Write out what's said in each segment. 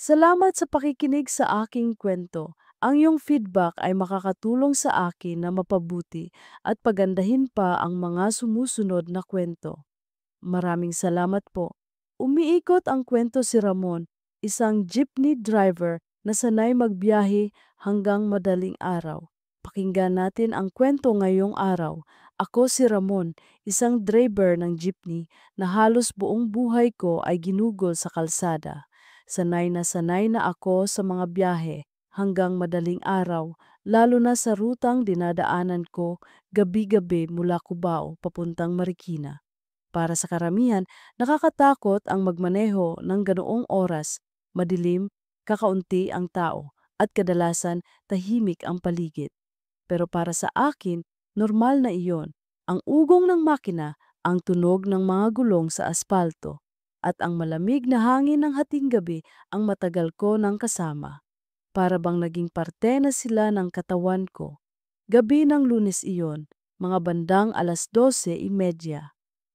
Salamat sa pakikinig sa aking kwento. Ang iyong feedback ay makakatulong sa akin na mapabuti at pagandahin pa ang mga sumusunod na kwento. Maraming salamat po. Umiikot ang kwento si Ramon, isang jeepney driver na sanay magbiyahe hanggang madaling araw. Pakinggan natin ang kwento ngayong araw. Ako si Ramon, isang driver ng jeepney na halos buong buhay ko ay ginugol sa kalsada. Sanay na ako sa mga biyahe hanggang madaling araw, lalo na sa rutang dinadaanan ko gabi-gabi mula Cubao papuntang Marikina. Para sa karamihan, nakakatakot ang magmaneho ng ganoong oras, madilim, kakaunti ang tao, at kadalasan tahimik ang paligid. Pero para sa akin, normal na iyon. Ang ugong ng makina, ang tunog ng mga gulong sa aspalto, at ang malamig na hangin ng hating gabi ang matagal ko ng kasama. Para bang naging parte na sila ng katawan ko. Gabi ng Lunes iyon, mga bandang 12:30.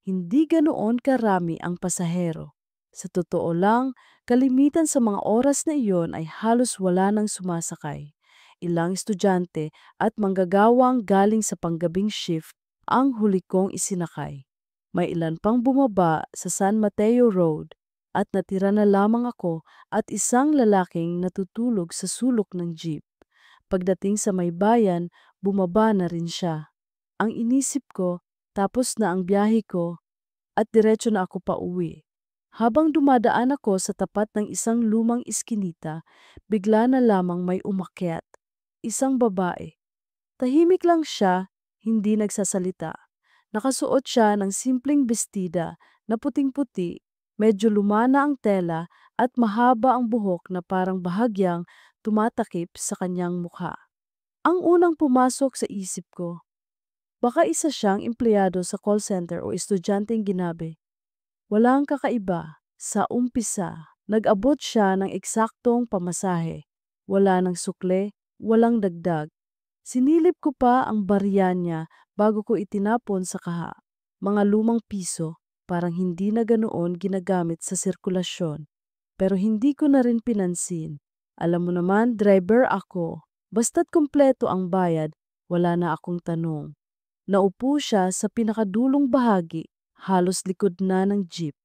Hindi ganoon karami ang pasahero. Sa totoo lang, kalimitan sa mga oras na iyon ay halos wala nang sumasakay. Ilang estudyante at manggagawang galing sa panggabing shift ang huli kong isinakay. May ilan pang bumaba sa San Mateo Road at natira na lamang ako at isang lalaking natutulog sa sulok ng jeep. Pagdating sa may bayan, bumaba na rin siya. Ang inisip ko, tapos na ang biyahe ko at diretso na ako pauwi. Habang dumadaan ako sa tapat ng isang lumang iskinita, bigla na lamang may umakyat. Isang babae. Tahimik lang siya, hindi nagsasalita. Nakasuot siya ng simpleng bestida na puting-puti, medyo lumana ang tela at mahaba ang buhok na parang bahagyang tumatakip sa kanyang mukha. Ang unang pumasok sa isip ko, baka isa siyang empleyado sa call center o estudyanteng ginabi. Walang kakaiba. Sa umpisa, nag-abot siya ng eksaktong pamasahe. Wala ng sukle, walang dagdag. Sinilip ko pa ang barya niya bago ko itinapon sa kaha. Mga lumang piso, parang hindi na ganoon ginagamit sa sirkulasyon. Pero hindi ko na rin pinansin. Alam mo naman, driver ako. Basta't kumpleto ang bayad, wala na akong tanong. Naupo siya sa pinakadulong bahagi, halos likod na ng jeep.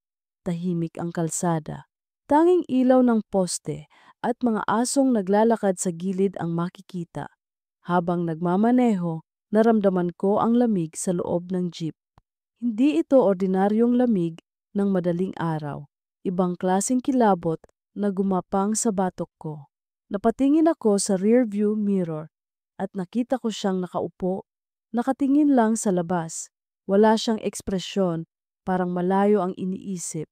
Tahimik ang kalsada. Tanging ilaw ng poste at mga asong naglalakad sa gilid ang makikita. Habang nagmamaneho, naramdaman ko ang lamig sa loob ng jeep. Hindi ito ordinaryong lamig ng madaling araw. Ibang klaseng kilabot na gumapang sa batok ko. Napatingin ako sa rearview mirror at nakita ko siyang nakaupo, nakatingin lang sa labas. Wala siyang ekspresyon, parang malayo ang iniisip.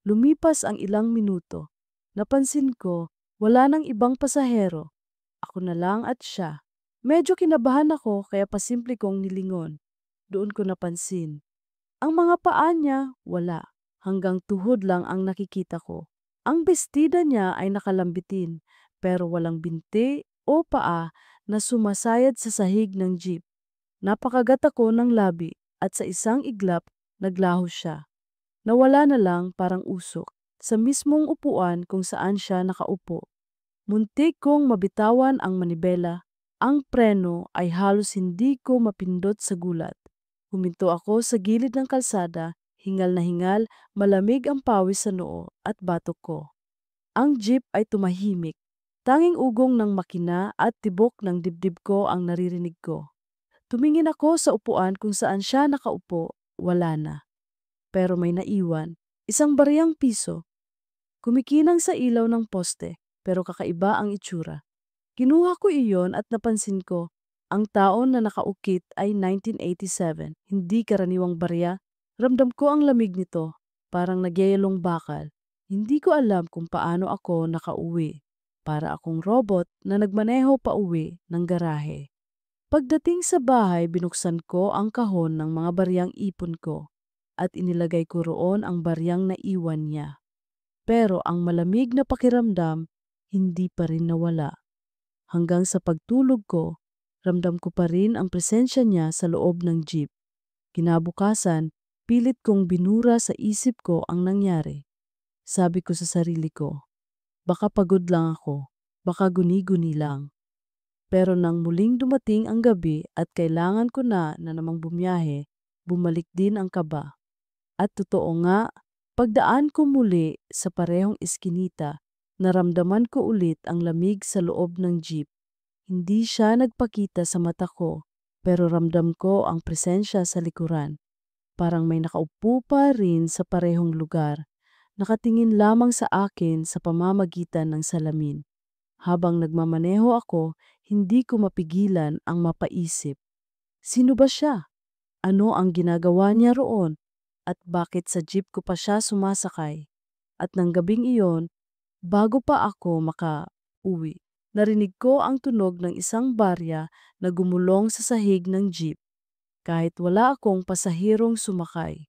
Lumipas ang ilang minuto. Napansin ko, wala nang ibang pasahero. Ako na lang at siya. Medyo kinabahan ako kaya pasimple kong nilingon. Doon ko napansin. Ang mga paa niya, wala. Hanggang tuhod lang ang nakikita ko. Ang bestida niya ay nakalambitin, pero walang binti o paa na sumasayad sa sahig ng jeep. Napakagat ako ng labi at sa isang iglap, naglaho siya. Nawala na lang parang usok sa mismong upuan kung saan siya nakaupo. Muntik kong mabitawan ang manibela. Ang preno ay halos hindi ko mapindot sa gulat. Huminto ako sa gilid ng kalsada, hingal na hingal, malamig ang pawis sa noo at batok ko. Ang jeep ay tumahimik. Tanging ugong ng makina at tibok ng dibdib ko ang naririnig ko. Tumingin ako sa upuan kung saan siya nakaupo, wala na. Pero may naiwan, isang bariyang piso. Kumikinang sa ilaw ng poste, pero kakaiba ang itsura. Kinuha ko iyon at napansin ko, ang taon na nakaukit ay 1987, hindi karaniwang barya. Ramdam ko ang lamig nito, parang nagyayalong bakal. Hindi ko alam kung paano ako nakauwi. Para akong robot na nagmaneho pa uwi ng garahe. Pagdating sa bahay, binuksan ko ang kahon ng mga baryang ipon ko at inilagay ko roon ang baryang naiwan niya. Pero ang malamig na pakiramdam, hindi pa rin nawala. Hanggang sa pagtulog ko, ramdam ko pa rin ang presensya niya sa loob ng jeep. Kinabukasan, pilit kong binura sa isip ko ang nangyari. Sabi ko sa sarili ko, baka pagod lang ako, baka guni-guni lang. Pero nang muling dumating ang gabi at kailangan ko na namang bumiyahe, bumalik din ang kaba. At totoo nga, pagdaan ko muli sa parehong iskinita, naramdaman ko ulit ang lamig sa loob ng jeep. Hindi siya nagpakita sa mata ko, pero ramdam ko ang presensya sa likuran. Parang may nakaupo pa rin sa parehong lugar, nakatingin lamang sa akin sa pamamagitan ng salamin. Habang nagmamaneho ako, hindi ko mapigilan ang mapaisip. Sino ba siya? Ano ang ginagawa niya roon? At bakit sa jeep ko pa siya sumasakay? At nang gabing iyon, bago pa ako makauwi, narinig ko ang tunog ng isang barya na gumulong sa sahig ng jeep kahit wala akong pasahirong sumakay.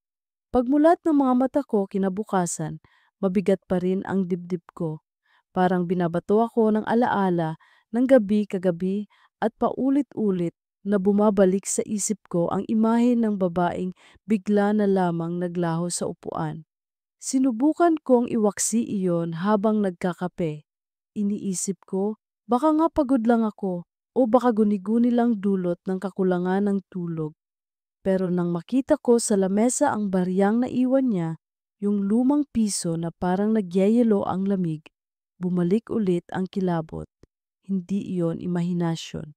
Pagmulat ng mga mata ko kinabukasan, mabigat pa rin ang dibdib ko. Parang binabato ako ng alaala ng gabi kagabi at paulit-ulit na bumabalik sa isip ko ang imahe ng babaeng bigla na lamang naglaho sa upuan. Sinubukan kong iwaksi iyon habang nagkakape. Iniisip ko, baka nga pagod lang ako o baka guni-guni lang dulot ng kakulangan ng tulog. Pero nang makita ko sa lamesa ang baryang naiwan niya, yung lumang piso na parang nagyayelo ang lamig, bumalik ulit ang kilabot. Hindi iyon imahinasyon.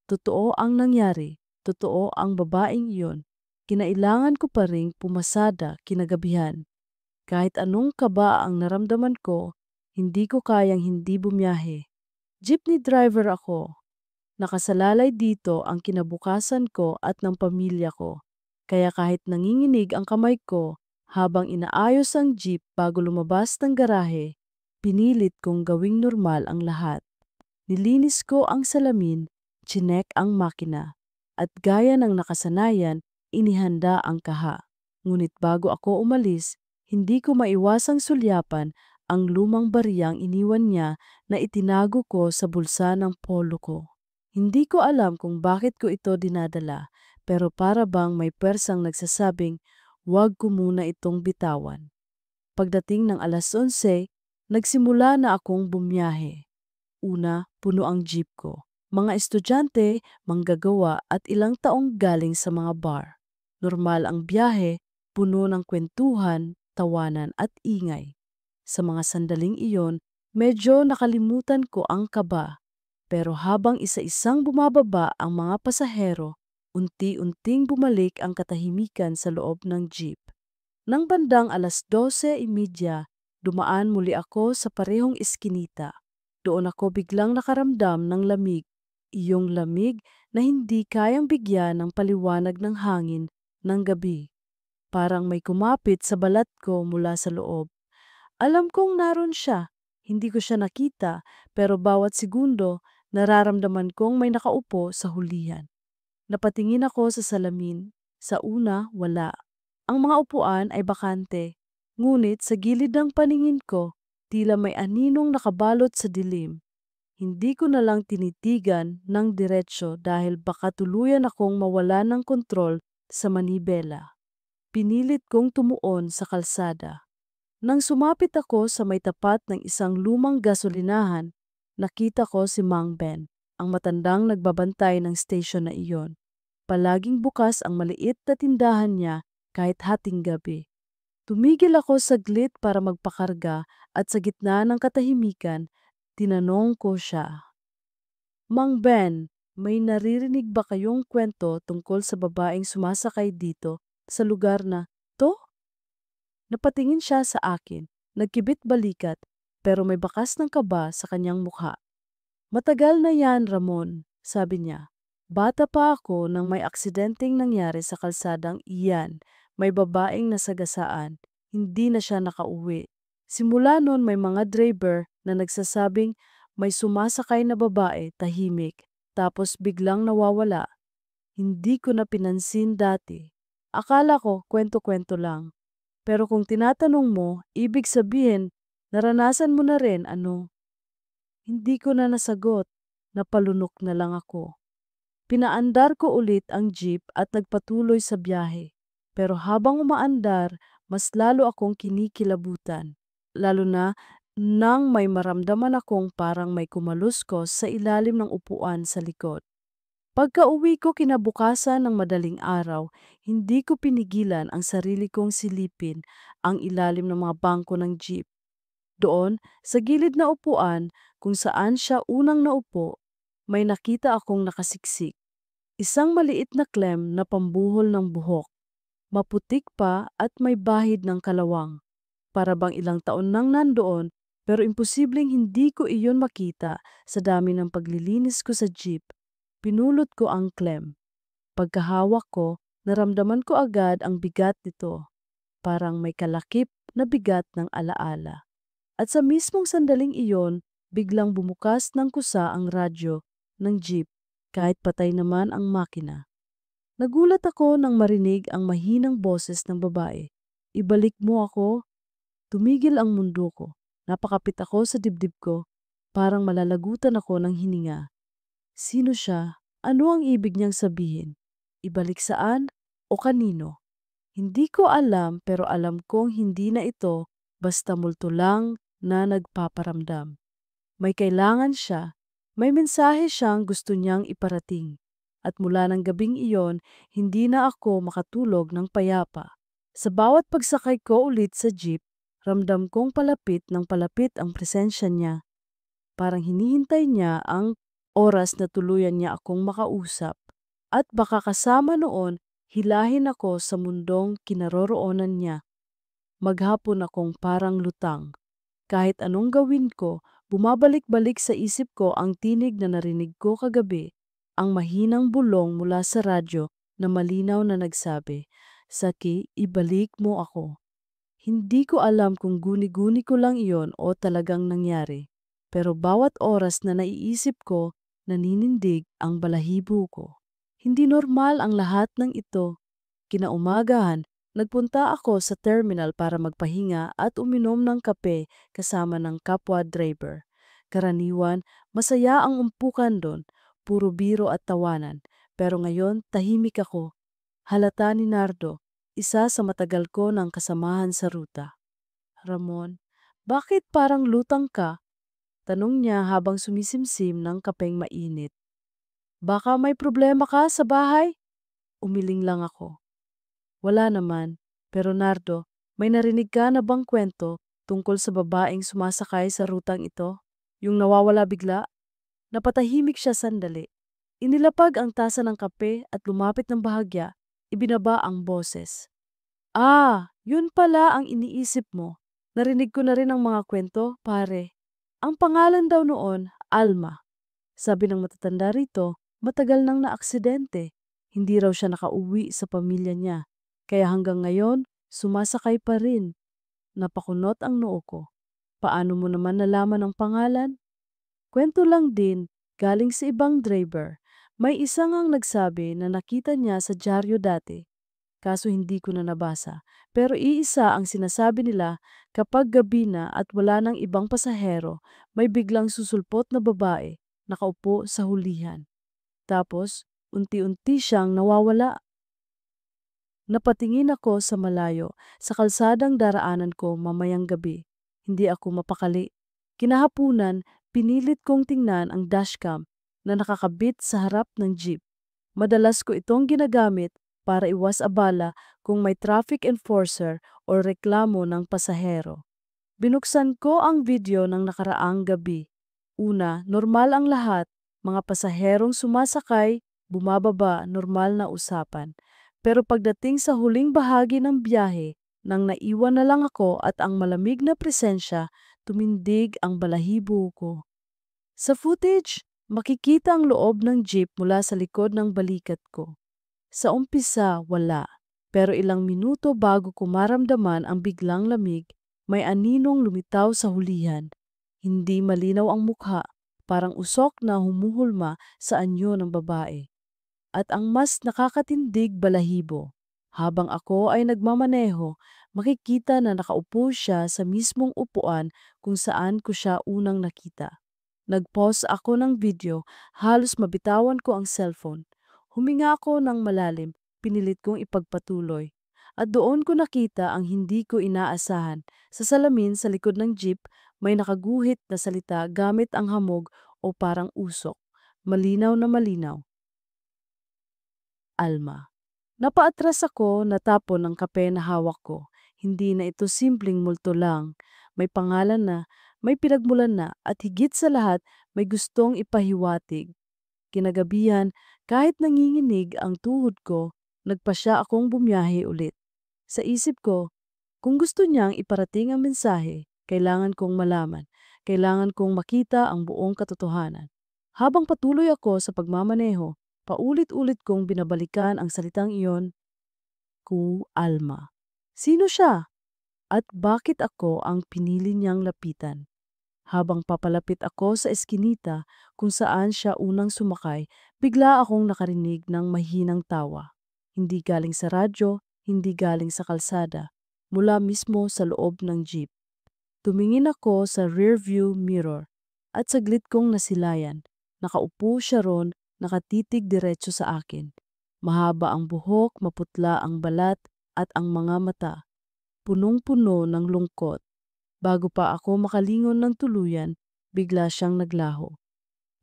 Totoo ang nangyari, totoo ang babaeng iyon. Kinailangan ko pa ring pumasada kinagabihan. Kahit anong kaba ang naramdaman ko, hindi ko kayang hindi bumiyahe. Jeepney driver ako. Nakasalalay dito ang kinabukasan ko at ng pamilya ko. Kaya kahit nanginginig ang kamay ko habang inaayos ang jeep bago lumabas ng garahe, pinilit kong gawing normal ang lahat. Nilinis ko ang salamin, chinek ang makina, at gaya ng nakasanayan, inihanda ang kaha. Ngunit bago ako umalis, hindi ko maiwasang sulyapan ang lumang bariyang iniwan niya na itinago ko sa bulsa ng polo ko. Hindi ko alam kung bakit ko ito dinadala, pero para bang may persang nagsasabing, huwag ko muna itong bitawan. Pagdating ng 11:00, nagsimula na akong bumiyahe. Una, puno ang jeep ko. Mga estudyante, manggagawa at ilang taong galing sa mga bar. Normal ang biyahe, puno ng kwentuhan, tawanan at ingay. Sa mga sandaling iyon, medyo nakalimutan ko ang kaba. Pero habang isa-isang bumababa ang mga pasahero, unti-unting bumalik ang katahimikan sa loob ng jeep. Nang bandang 12:30, dumaan muli ako sa parehong iskinita. Doon ako biglang nakaramdam ng lamig, iyong lamig na hindi kayang bigyan ng paliwanag ng hangin ng gabi. Parang may kumapit sa balat ko mula sa loob. Alam kong naroon siya, hindi ko siya nakita, pero bawat segundo nararamdaman kong may nakaupo sa hulihan. Napatingin ako sa salamin. Sa una, wala. Ang mga upuan ay bakante, ngunit sa gilid ng paningin ko, tila may aninong nakabalot sa dilim. Hindi ko na lang tinitigan ng diretsyo dahil baka tuluyan akong mawala ng kontrol sa manibela. Pinilit kong tumuon sa kalsada. Nang sumapit ako sa may tapat ng isang lumang gasolinahan, nakita ko si Mang Ben, ang matandang nagbabantay ng station na iyon. Palaging bukas ang maliit na tindahan niya kahit hating gabi. Tumigil ako saglit para magpakarga at sa gitna ng katahimikan, tinanong ko siya. Mang Ben, may naririnig ba kayong kwento tungkol sa babaeng sumasakay dito sa lugar na to? Napatingin siya sa akin, nagkibit balikat, pero may bakas ng kaba sa kanyang mukha. Matagal na yan, Ramon, sabi niya. Bata pa ako nang may aksidenteng nangyari sa kalsadang iyan. May babaeng nasagasaan. Hindi na siya nakauwi. Simula noon may mga driver na nagsasabing may sumasakay na babae tahimik, tapos biglang nawawala. Hindi ko na pinansin dati. Akala ko kwento-kwento lang. Pero kung tinatanong mo, ibig sabihin, naranasan mo na rin ano? Hindi ko na nasagot. Napalunok na lang ako. Pinaandar ko ulit ang jeep at nagpatuloy sa biyahe. Pero habang umaandar, mas lalo akong kinikilabutan. Lalo na nang may maramdaman akong parang may kumaluskos sa ilalim ng upuan sa likod. Pagka-uwi ko kinabukasan ng madaling araw, hindi ko pinigilan ang sarili kong silipin ang ilalim ng mga bangko ng jeep. Doon, sa gilid na upuan kung saan siya unang naupo, may nakita akong nakasiksik. Isang maliit na klem na pambuhol ng buhok, maputik pa at may bahid ng kalawang. Para bang ilang taon nang nandoon, pero imposibleng hindi ko iyon makita sa dami ng paglilinis ko sa jeep. Pinulot ko ang klem. Pagkahawak ko, naramdaman ko agad ang bigat nito, parang may kalakip na bigat ng alaala. At sa mismong sandaling iyon, biglang bumukas ng kusa ang radyo ng jeep kahit patay naman ang makina. Nagulat ako nang marinig ang mahinang boses ng babae. Ibalik mo ako. Tumigil ang mundo ko. Napakapit ako sa dibdib ko. Parang malalagutan ako ng hininga. Sino siya? Ano ang ibig niyang sabihin? Ibalik saan? O kanino? Hindi ko alam pero alam kong hindi na ito basta multo lang na nagpaparamdam. May kailangan siya, may mensahe siyang gusto niyang iparating. At mula ng gabing iyon, hindi na ako makatulog ng payapa. Sa bawat pagsakay ko ulit sa jeep, ramdam kong palapit ng palapit ang presensya niya. Parang hinihintay niya ang oras na tuluyan niya akong makausap. At baka kasama noon, hilahin ako sa mundong kinaroroonan niya. Maghapon akong parang lutang. Kahit anong gawin ko, bumabalik-balik sa isip ko ang tinig na narinig ko kagabi, ang mahinang bulong mula sa radyo na malinaw na nagsabi, "Saki, ibalik mo ako." Hindi ko alam kung guni-guni ko lang iyon o talagang nangyari. Pero bawat oras na naiisip ko, naninindig ang balahibo ko. Hindi normal ang lahat ng ito. Kinaumagahan, nagpunta ako sa terminal para magpahinga at uminom ng kape kasama ng kapwa driver. Karaniwan, masaya ang umpukan doon, puro biro at tawanan. Pero ngayon, tahimik ako. Halata ni Nardo, isa sa matagal ko ng kasamahan sa ruta. Ramon, bakit parang lutang ka? Tanong niya habang sumisimsim ng kapeng mainit. Baka may problema ka sa bahay? Umiling lang ako. Wala naman. Pero Nardo, may narinig ka na bang kwento tungkol sa babaeng sumasakay sa rutang ito? Yung nawawala bigla? Napatahimik siya sandali. Inilapag ang tasa ng kape at lumapit ng bahagya, ibinaba ang boses. Yun pala ang iniisip mo. Narinig ko na rin ang mga kwento, pare. Ang pangalan daw noon, Alma. Sabi ng matatanda rito, matagal nang naaksidente. Hindi raw siya nakauwi sa pamilya niya. Kaya hanggang ngayon, sumasakay pa rin. Napakunot ang noo ko. Paano mo naman nalaman ang pangalan? Kwento lang din, galing sa ibang driver. May isa ngang nagsabi na nakita niya sa dyaryo dati. Kaso hindi ko na nabasa. Pero iisa ang sinasabi nila kapag gabi na at wala nang ibang pasahero, may biglang susulpot na babae nakaupo sa hulihan. Tapos, unti-unti siyang nawawala. Napatingin ako sa malayo, sa kalsadang daraanan ko mamayang gabi. Hindi ako mapakali. Kinahapunan, pinilit kong tingnan ang dashcam na nakakabit sa harap ng jeep. Madalas ko itong ginagamit para iwas abala kung may traffic enforcer o reklamo ng pasahero. Binuksan ko ang video ng nakaraang gabi. Una, normal ang lahat, mga pasaherong sumasakay, bumababa, normal na usapan. Pero pagdating sa huling bahagi ng biyahe, nang naiwan na lang ako at ang malamig na presensya, tumindig ang balahibo ko. Sa footage, makikita ang loob ng jeep mula sa likod ng balikat ko. Sa umpisa, wala. Pero ilang minuto bago ko maramdaman ang biglang lamig, may aninong lumitaw sa hulihan. Hindi malinaw ang mukha, parang usok na humuhulma sa anyo ng babae. At ang mas nakakatindig balahibo, habang ako ay nagmamaneho, makikita na nakaupo siya sa mismong upuan kung saan ko siya unang nakita. Nag-pause ako ng video, halos mabitawan ko ang cellphone. Huminga ako ng malalim, pinilit kong ipagpatuloy. At doon ko nakita ang hindi ko inaasahan. Sa salamin sa likod ng jeep, May nakaguhit na salita gamit ang hamog o parang usok. Malinaw na malinaw. Alma. Napaatras ako, natapon ang kape na hawak ko. Hindi na ito simpleng multo lang. May pangalan na, may pinagmulan na, at higit sa lahat, may gustong ipahiwatig. Kinagabihan, kahit nanginginig ang tuhod ko, nagpasya akong bumiyahe ulit. Sa isip ko, kung gusto niyang iparating ang mensahe, kailangan kong malaman, kailangan kong makita ang buong katotohanan. Habang patuloy ako sa pagmamaneho, paulit-ulit kong binabalikan ang salitang iyon, Ku Alma. Sino siya? At bakit ako ang pinili niyang lapitan? Habang papalapit ako sa eskinita kung saan siya unang sumakay, bigla akong nakarinig ng mahinang tawa. Hindi galing sa radyo, hindi galing sa kalsada, mula mismo sa loob ng jeep. Tumingin ako sa rearview mirror at saglit kong nasilayan. Nakaupo siya ron, nakatitig diretso sa akin. Mahaba ang buhok, maputla ang balat at ang mga mata, punong-puno ng lungkot. Bago pa ako makalingon ng tuluyan, bigla siyang naglaho.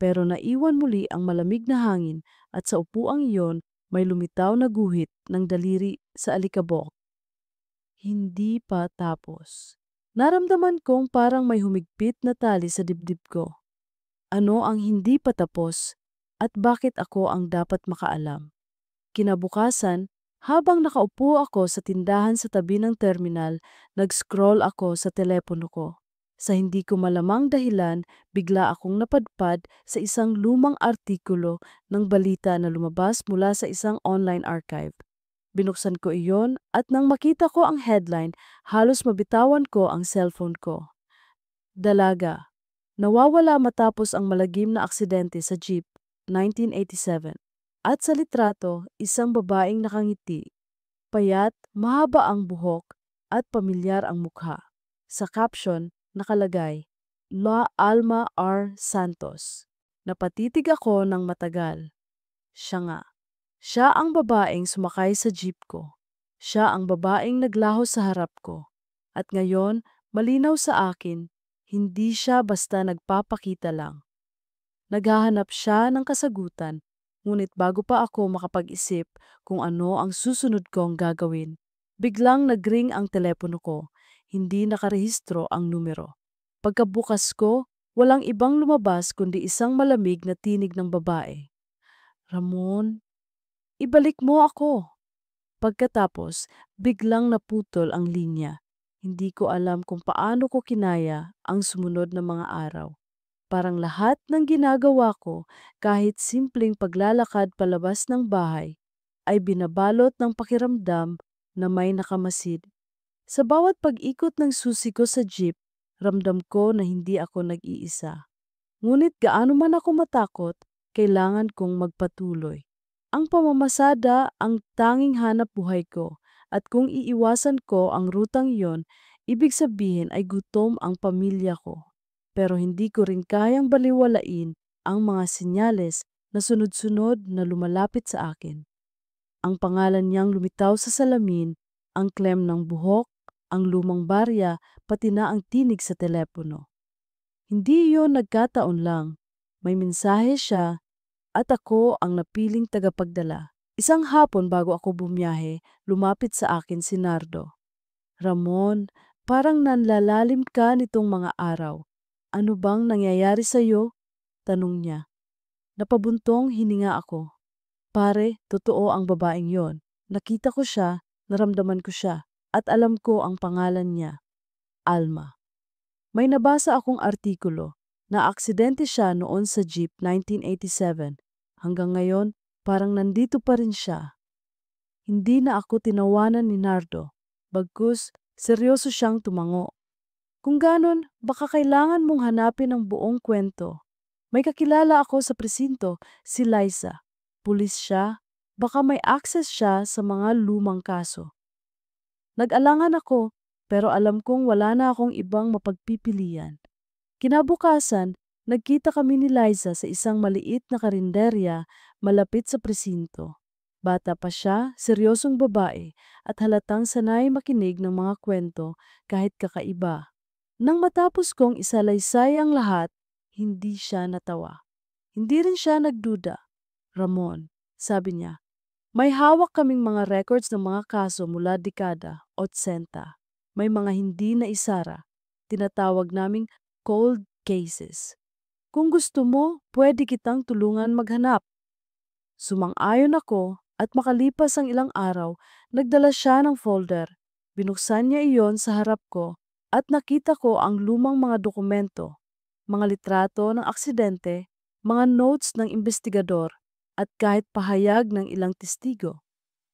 Pero naiwan muli ang malamig na hangin at sa upuang iyon may lumitaw na guhit ng daliri sa alikabok. Hindi pa tapos. Naramdaman kong parang may humigpit na tali sa dibdib ko. Ano ang hindi pa tapos at bakit ako ang dapat makaalam? Kinabukasan, habang nakaupo ako sa tindahan sa tabi ng terminal, nag-scroll ako sa telepono ko. Sa hindi ko malamang dahilan, bigla akong napadpad sa isang lumang artikulo ng balita na lumabas mula sa isang online archive. Binuksan ko iyon at nang makita ko ang headline, halos mabitawan ko ang cellphone ko. Dalaga. Nawawala matapos ang malagim na aksidente sa jeep, 1987. At sa litrato, isang babaeng nakangiti. Payat, mahaba ang buhok, at pamilyar ang mukha. Sa caption, nakalagay, La Alma R. Santos. Napatitig ako ng matagal. Siya nga. Siya ang babaeng sumakay sa jeep ko. Siya ang babaeng naglaho sa harap ko. At ngayon, malinaw sa akin, hindi siya basta nagpapakita lang. Naghahanap siya ng kasagutan, ngunit bago pa ako makapag-isip kung ano ang susunod kong gagawin, biglang nagring ang telepono ko, hindi nakarehistro ang numero. Pagkabukas ko, walang ibang lumabas kundi isang malamig na tinig ng babae. Ramon, ibalik mo ako. Pagkatapos, biglang naputol ang linya. Hindi ko alam kung paano ko kinaya ang sumunod na mga araw. Parang lahat ng ginagawa ko, kahit simpleng paglalakad palabas ng bahay, ay binabalot ng pakiramdam na may nakamasid. Sa bawat pag-ikot ng susi ko sa jeep, ramdam ko na hindi ako nag-iisa. Ngunit gaano man ako matakot, kailangan kong magpatuloy. Ang pamamasada ang tanging hanap buhay ko at kung iiwasan ko ang rutang iyon, ibig sabihin ay gutom ang pamilya ko. Pero hindi ko rin kayang baliwalain ang mga senyales na sunod-sunod na lumalapit sa akin. Ang pangalan niyang lumitaw sa salamin, ang klem ng buhok, ang lumang barya, pati na ang tinig sa telepono. Hindi iyon nagkataon lang. May mensahe siya at ako ang napiling tagapagdala. Isang hapon bago ako bumiyahe, lumapit sa akin si Nardo. Ramon, parang nanlalalim ka nitong mga araw. Ano bang nangyayari sa iyo? Tanong niya. Napabuntong hininga ako. Pare, totoo ang babaeng yon. Nakita ko siya, naramdaman ko siya, at alam ko ang pangalan niya. Alma. May nabasa akong artikulo na aksidente siya noon sa jeep 1987. Hanggang ngayon, parang nandito pa rin siya. Hindi na ako tinawanan ni Nardo. Bagkus, seryoso siyang tumango. Kung ganon, baka kailangan mong hanapin ang buong kwento. May kakilala ako sa presinto, si Liza. Pulis siya, baka may access siya sa mga lumang kaso. Nag-alangan ako, pero alam kong wala na akong ibang mapagpipilian. Kinabukasan, nagkita kami ni Liza sa isang maliit na karinderya malapit sa presinto. Bata pa siya, seryosong babae, at halatang sanay makinig ng mga kwento kahit kakaiba. Nang matapos kong isalaysay ang lahat, hindi siya natawa. Hindi rin siya nagduda. Ramon, sabi niya, may hawak kaming mga records ng mga kaso mula dekada 80. May mga hindi na isara. Tinatawag naming cold cases. Kung gusto mo, pwede kitang tulungan maghanap. Sumang-ayon ako at makalipas ang ilang araw, nagdala siya ng folder. Binuksan niya iyon sa harap ko at nakita ko ang lumang mga dokumento, mga litrato ng aksidente, mga notes ng investigador at kahit pahayag ng ilang testigo.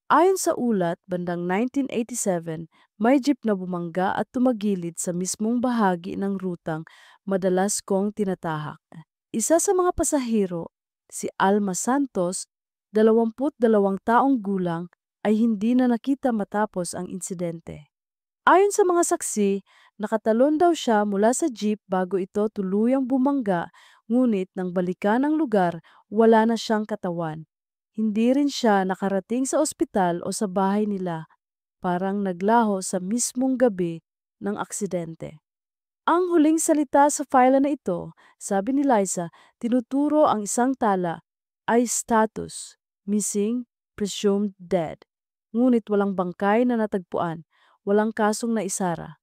Ayon sa ulat, bandang 1987, may jeep na bumangga at tumagilid sa mismong bahagi ng rutang madalas kong tinatahak. Isa sa mga pasahero, si Alma Santos, 22 taong gulang, ay hindi na nakita matapos ang insidente. Ayon sa mga saksi, nakatalon daw siya mula sa jeep bago ito tuluyang bumangga, ngunit nang balikan ang lugar, wala na siyang katawan. Hindi rin siya nakarating sa ospital o sa bahay nila, parang naglaho sa mismong gabi ng aksidente. Ang huling salita sa file na ito, sabi ni Liza, tinuturo ang isang tala ay status, missing, presumed dead. Ngunit walang bangkay na natagpuan, walang kasong naisara.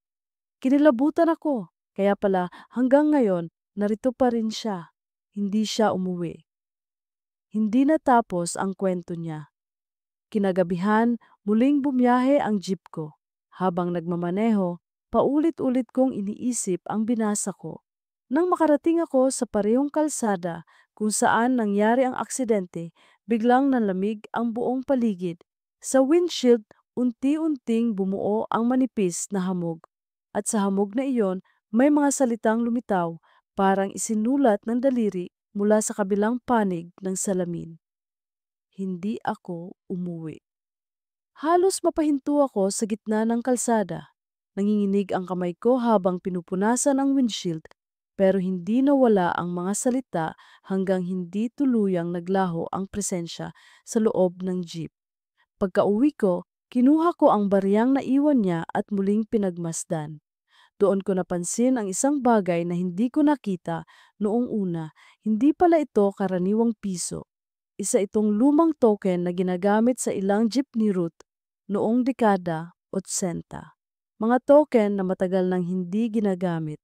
Kinilabutan ako, kaya pala hanggang ngayon narito pa rin siya. Hindi siya umuwi. Hindi natapos ang kwento niya. Kinagabihan, muling bumiyahe ang jeep ko. Habang nagmamaneho, paulit-ulit kong iniisip ang binasa ko. Nang makarating ako sa parehong kalsada kung saan nangyari ang aksidente, biglang nalamig ang buong paligid. Sa windshield, unti-unting bumuo ang manipis na hamog. At sa hamog na iyon, may mga salitang lumitaw, parang isinulat ng daliri mula sa kabilang panig ng salamin. Hindi ako umuwi. Halos mapahinto ako sa gitna ng kalsada. Nanginginig ang kamay ko habang pinupunasan ang windshield, pero hindi nawala ang mga salita hanggang hindi tuluyang naglaho ang presensya sa loob ng jeep. Pagka-uwi ko, kinuha ko ang bariyang naiwan niya at muling pinagmasdan. Doon ko napansin ang isang bagay na hindi ko nakita noong una. Hindi pala ito karaniwang piso. Isa itong lumang token na ginagamit sa ilang jeepney route noong dekada 80. Mga token na matagal nang hindi ginagamit.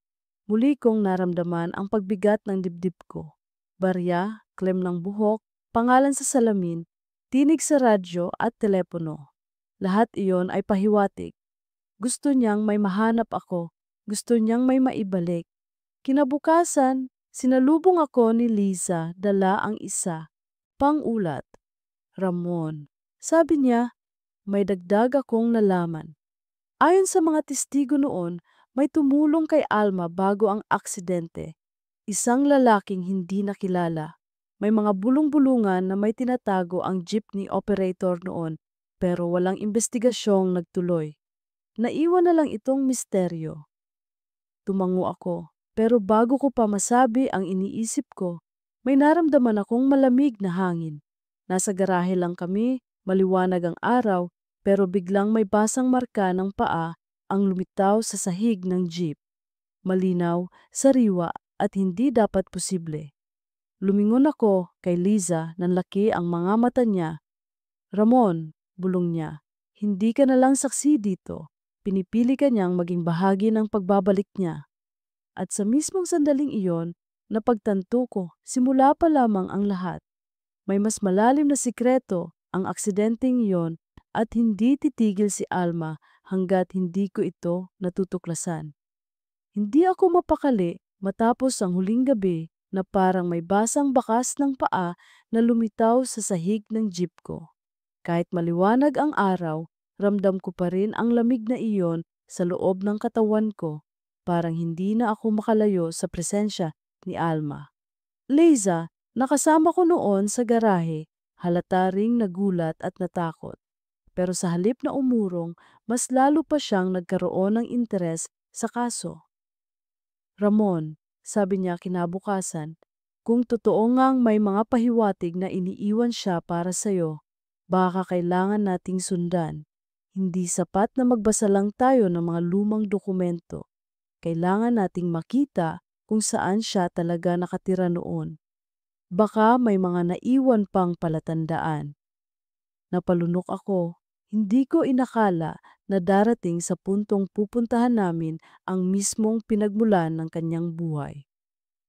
Muli kong naramdaman ang pagbigat ng dibdib ko. Barya, klem ng buhok, pangalan sa salamin, tinig sa radyo at telepono. Lahat iyon ay pahiwatig. Gusto niyang may mahanap ako. Gusto niyang may maibalik. Kinabukasan, sinalubong ako ni Liza, dala ang isa. Pang-ulat, Ramon. Sabi niya, may dagdag akong nalaman. Ayon sa mga testigo noon, may tumulong kay Alma bago ang aksidente. Isang lalaking hindi nakilala. May mga bulong-bulungan na may tinatago ang jeepney operator noon, pero walang investigasyong nagtuloy. Naiwan na lang itong misteryo. Tumango ako, pero bago ko pa masabi ang iniisip ko, may naramdaman akong malamig na hangin. Nasa garahe lang kami, maliwanag ang araw, pero biglang may basang marka ng paa ang lumitaw sa sahig ng jeep. Malinaw, sariwa at hindi dapat posible. Lumingon ako kay Liza, nanlaki ang mga mata niya. Ramon, bulong niya, hindi ka na lang saksi dito. Pinipili ka niyang maging bahagi ng pagbabalik niya. At sa mismong sandaling iyon, napagtanto ko, simula pa lamang ang lahat. May mas malalim na sikreto ang aksidenteng iyon at hindi titigil si Alma hanggat hindi ko ito natutuklasan. Hindi ako mapakali matapos ang huling gabi na parang may basang bakas ng paa na lumitaw sa sahig ng jeep ko. Kahit maliwanag ang araw, ramdam ko pa rin ang lamig na iyon sa loob ng katawan ko. Parang hindi na ako makalayo sa presensya ni Alma. Liza, nakasama ko noon sa garahe, halata ring nagulat at natakot. Pero sa halip na umurong, mas lalo pa siyang nagkaroon ng interes sa kaso. Ramon, sabi niya kinabukasan, kung totoo ngang may mga pahiwatig na iniiwan siya para sa'yo, baka kailangan nating sundan. Hindi sapat na magbasa lang tayo ng mga lumang dokumento. kailangan nating makita kung saan siya talaga nakatira noon. Baka may mga naiwan pang palatandaan. Napalunok ako. Hindi ko inakala na darating sa puntong pupuntahan namin ang mismong pinagmulan ng kanyang buhay.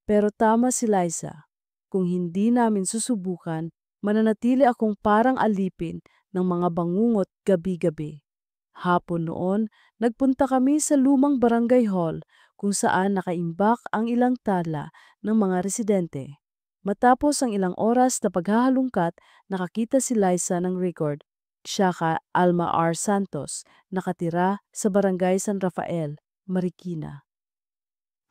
Pero tama si Liza. Kung hindi namin susubukan, mananatili akong parang alipin ng mga bangungot gabi-gabi. Hapon noon, nagpunta kami sa lumang barangay hall kung saan nakaimbak ang ilang tala ng mga residente. Matapos ang ilang oras na paghahalungkat, nakakita si Liza ng record. Siya ka Alma R. Santos, nakatira sa barangay San Rafael, Marikina.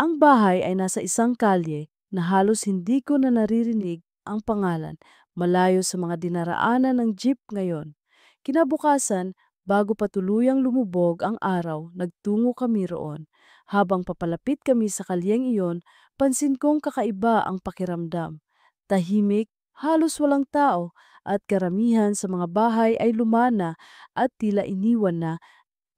Ang bahay ay nasa isang kalye na halos hindi ko na naririnig ang pangalan, malayo sa mga dinaraanan ng jeep ngayon. Kinabukasan, bago pa tuluyang lumubog ang araw, nagtungo kami roon. Habang papalapit kami sa kalyeng iyon, pansin kong kakaiba ang pakiramdam. Tahimik, halos walang tao, at karamihan sa mga bahay ay lumana at tila iniwan na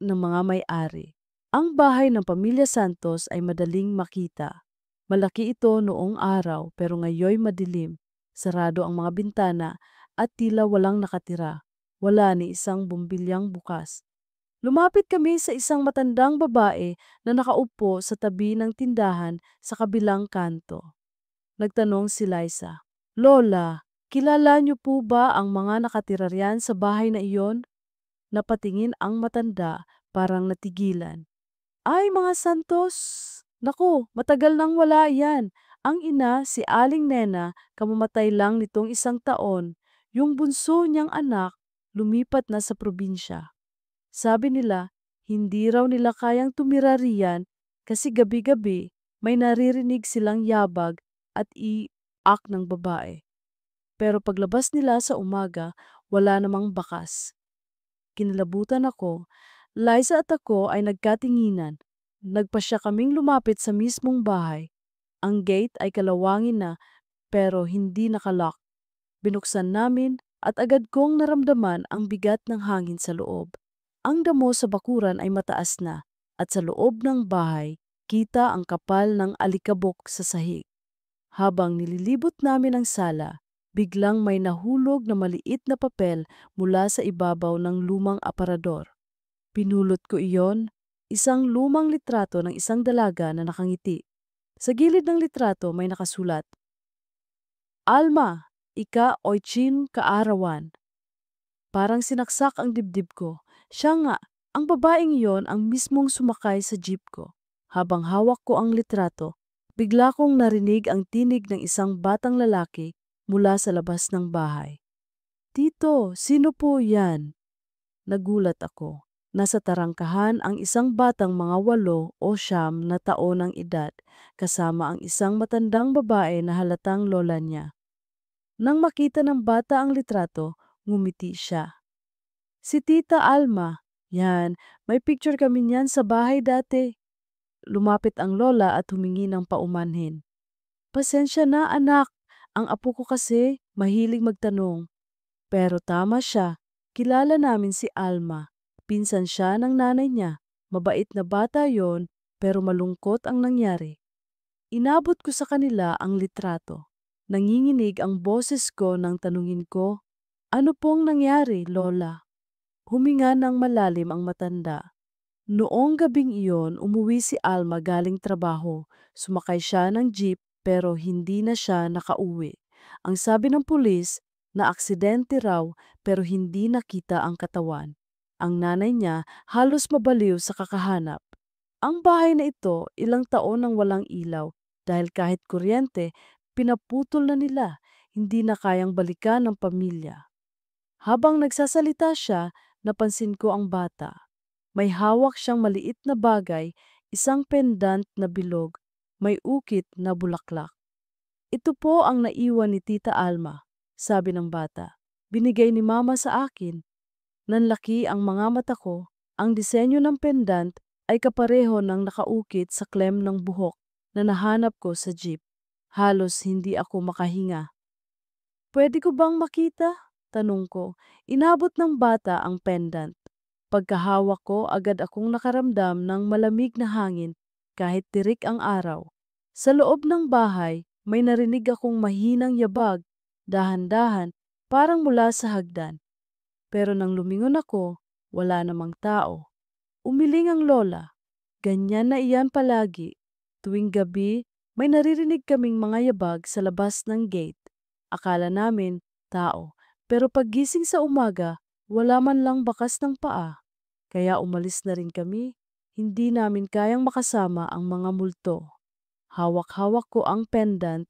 ng mga may-ari. Ang bahay ng pamilya Santos ay madaling makita. Malaki ito noong araw pero ngayoy madilim. Sarado ang mga bintana at tila walang nakatira. Wala ni isang bumbilyang bukas. Lumapit kami sa isang matandang babae na nakaupo sa tabi ng tindahan sa kabilang kanto. Nagtanong si Liza, "Lola, kilala niyo po ba ang mga nakatira riyan sa bahay na iyon?" Napatingin ang matanda, parang natigilan. "Ay, mga Santos! Naku, matagal nang wala yan. Ang ina, si Aling Nena, kamamatay lang nitong 1 taon. Yung bunso niyang anak, lumipat na sa probinsya. Sabi nila, hindi raw nila kayang tumira riyan kasi gabi-gabi may naririnig silang yabag at iak ng babae. Pero paglabas nila sa umaga, wala namang bakas." Kinilabutan ako. Liza at ako ay nagkatinginan. Nagpasya kaming lumapit sa mismong bahay. Ang gate ay kalawangin na pero hindi nakalock. Binuksan namin at agad kong naramdaman ang bigat ng hangin sa loob. Ang damo sa bakuran ay mataas na at sa loob ng bahay kita ang kapal ng alikabok sa sahig. Habang nililibot namin ang sala, biglang may nahulog na maliit na papel mula sa ibabaw ng lumang aparador. Pinulot ko iyon, isang lumang litrato ng isang dalaga na nakangiti. Sa gilid ng litrato may nakasulat, "Alma, ika Oichin Kaarawan." Parang sinaksak ang dibdib ko. Siya nga, ang babaeng iyon ang mismong sumakay sa jeep ko. Habang hawak ko ang litrato, bigla kong narinig ang tinig ng isang batang lalaki mula sa labas ng bahay. "Tito, sino po yan?" Nagulat ako. Nasa tarangkahan ang isang batang mga 8 o 9 na taon ng edad, kasama ang isang matandang babae na halatang lola niya. Nang makita ng bata ang litrato, ngumiti siya. "Si Tita Alma, yan, may picture kami niyan sa bahay dati." Lumapit ang lola at humingi ng paumanhin. "Pasensya na anak, ang apo ko kasi mahilig magtanong." Pero tama siya, kilala namin si Alma. Pinsan siya ng nanay niya. Mabait na bata yon pero malungkot ang nangyari. Inabot ko sa kanila ang litrato. Nanginginig ang boses ko nang tanungin ko, "Ano pong nangyari, Lola?" Huminga ng malalim ang matanda. Noong gabing iyon, umuwi si Alma galing trabaho. Sumakay siya ng jeep pero hindi na siya nakauwi. Ang sabi ng pulis, na aksidente raw pero hindi nakita ang katawan. Ang nanay niya halos mabaliw sa kakahanap. Ang bahay na ito ilang taon nang walang ilaw dahil kahit kuryente, pinaputol na nila, hindi na kayang balikan ng pamilya. Habang nagsasalita siya, napansin ko ang bata. May hawak siyang maliit na bagay, isang pendant na bilog, may ukit na bulaklak. "Ito po ang naiwan ni Tita Alma," sabi ng bata. "Binigay ni Mama sa akin." Nanlaki ang mga mata ko. Ang disenyo ng pendant ay kapareho ng nakaukit sa klem ng buhok na nahanap ko sa jeep. Halos hindi ako makahinga. "Pwede ko bang makita?" tanong ko. Inabot ng bata ang pendant. Pagkahawak ko, agad akong nakaramdam ng malamig na hangin kahit tirik ang araw. Sa loob ng bahay, may narinig akong mahinang yabag, dahan-dahan, parang mula sa hagdan. Pero nang lumingon ako, wala namang tao. Umiling ang lola. Ganyan na iyan palagi. Tuwing gabi, may naririnig kaming mga yabag sa labas ng gate. Akala namin, tao. Pero paggising sa umaga, wala man lang bakas ng paa. Kaya umalis na rin kami. Hindi namin kayang makasama ang mga multo. Hawak-hawak ko ang pendant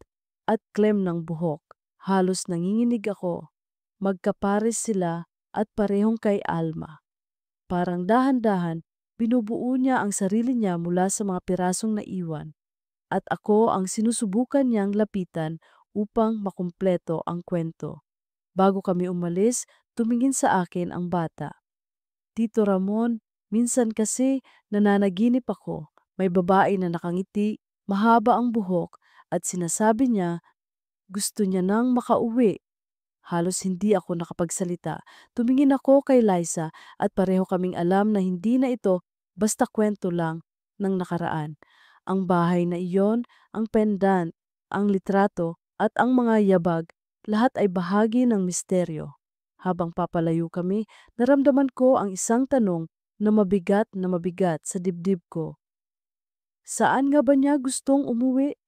at klem ng buhok. Halos nanginginig ako. Magkapares sila at parehong kay Alma. Parang dahan-dahan, binubuo niya ang sarili niya mula sa mga pirasong naiwan. At ako ang sinusubukan niyang lapitan upang makumpleto ang kwento. Bago kami umalis, tumingin sa akin ang bata. Tito Ramon, minsan kasi nananaginip ako. May babae na nakangiti, mahaba ang buhok, at sinasabi niya gusto niya nang makauwi. Halos hindi ako nakapagsalita. Tumingin ako kay Liza at pareho kaming alam na hindi na ito basta kwento lang ng nakaraan. Ang bahay na iyon, ang pendant, ang litrato at ang mga yabag, lahat ay bahagi ng misteryo. Habang papalayo kami, naramdaman ko ang isang tanong na mabigat sa dibdib ko. Saan nga ba niya gustong umuwi?